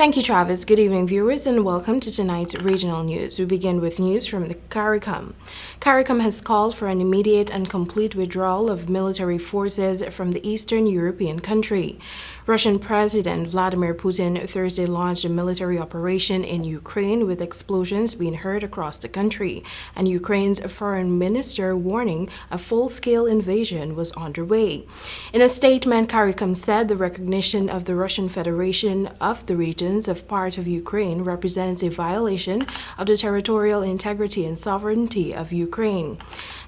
Thank you, Travis. Good evening, viewers, and welcome to tonight's regional news. We begin with news from the CARICOM. CARICOM has called for an immediate and complete withdrawal of military forces from the Eastern European country. Russian President Vladimir Putin Thursday launched a military operation in Ukraine with explosions being heard across the country, and Ukraine's foreign minister warning a full-scale invasion was underway. In a statement, CARICOM said the recognition of the Russian Federation of the regions of part of Ukraine represents a violation of the territorial integrity and sovereignty of Ukraine.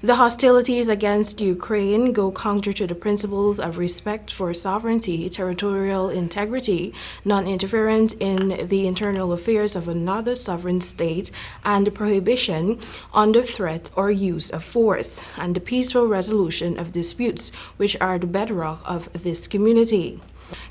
The hostilities against Ukraine go counter to the principles of respect for sovereignty, territorial integrity, non-interference in the internal affairs of another sovereign state, and the prohibition on the threat or use of force, and the peaceful resolution of disputes, which are the bedrock of this community.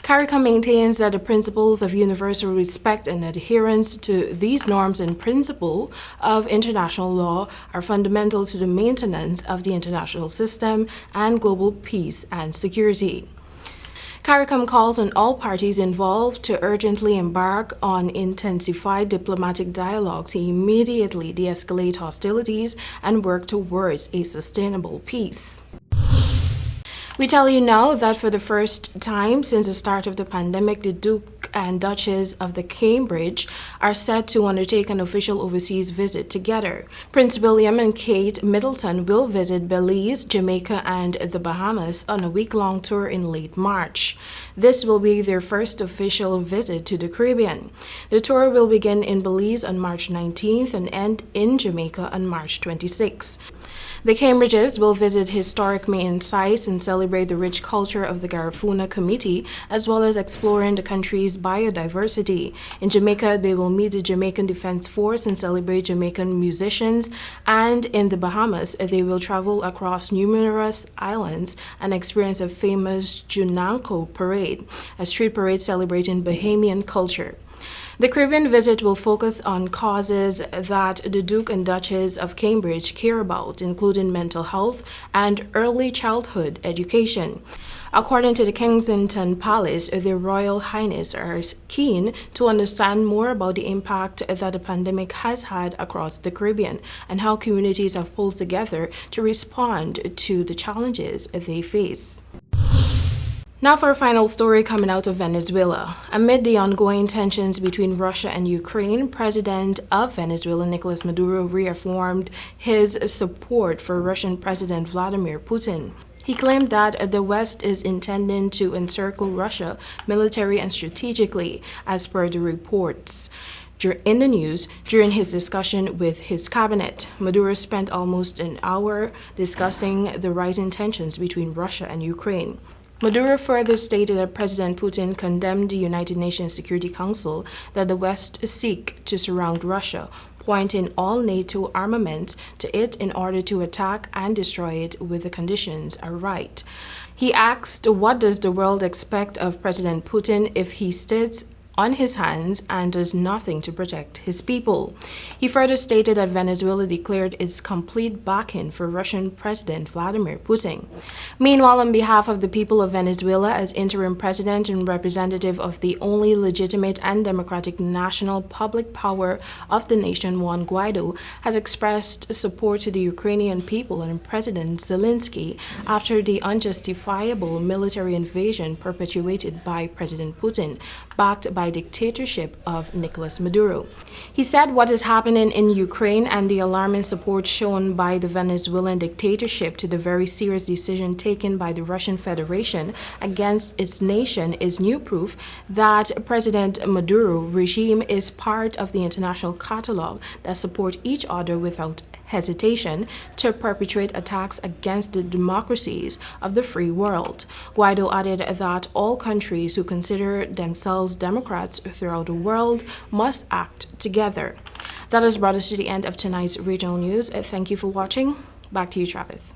CARICOM maintains that the principles of universal respect and adherence to these norms and principles of international law are fundamental to the maintenance of the international system and global peace and security. CARICOM calls on all parties involved to urgently embark on intensified diplomatic dialogue to immediately de-escalate hostilities and work towards a sustainable peace. We tell you now that for the first time since the start of the pandemic, the Duke and Duchess of the Cambridge are set to undertake an official overseas visit together. Prince William and Kate Middleton will visit Belize, Jamaica, and the Bahamas on a week-long tour in late March. This will be their first official visit to the Caribbean. The tour will begin in Belize on March 19th and end in Jamaica on March 26th. The Cambridges will visit historic main sites and celebrate the rich culture of the Garifuna Committee, as well as exploring the country's biodiversity. In Jamaica, they will meet the Jamaican Defense Force and celebrate Jamaican musicians. And in the Bahamas, they will travel across numerous islands and experience a famous Junanko parade, a street parade celebrating Bahamian culture. The Caribbean visit will focus on causes that the Duke and Duchess of Cambridge care about, including mental health and early childhood education. According to the Kensington Palace, their Royal Highness are keen to understand more about the impact that the pandemic has had across the Caribbean and how communities have pulled together to respond to the challenges they face. Now for a final story coming out of Venezuela. Amid the ongoing tensions between Russia and Ukraine, President of Venezuela Nicolas Maduro reaffirmed his support for Russian President Vladimir Putin. He claimed that the West is intending to encircle Russia militarily and strategically, as per the reports. In the news, during his discussion with his cabinet, Maduro spent almost an hour discussing the rising tensions between Russia and Ukraine. Maduro further stated that President Putin condemned the United Nations Security Council that the West seek to surround Russia, pointing all NATO armaments to it in order to attack and destroy it when the conditions are right. He asked, what does the world expect of President Putin if he sits on his hands and does nothing to protect his people? He further stated that Venezuela declared its complete backing for Russian President Vladimir Putin. Meanwhile, on behalf of the people of Venezuela, as interim president and representative of the only legitimate and democratic national public power of the nation, Juan Guaido has expressed support to the Ukrainian people and President Zelensky after the unjustifiable military invasion perpetuated by President Putin, backed by dictatorship of Nicolas Maduro. He said what is happening in Ukraine and the alarming support shown by the Venezuelan dictatorship to the very serious decision taken by the Russian Federation against its nation is new proof that President Maduro regime is part of the international catalog that support each other without hesitation to perpetrate attacks against the democracies of the free world. Guaido added that all countries who consider themselves democrats throughout the world must act together. That has brought us to the end of tonight's regional news. Thank you for watching. Back to you, Travis.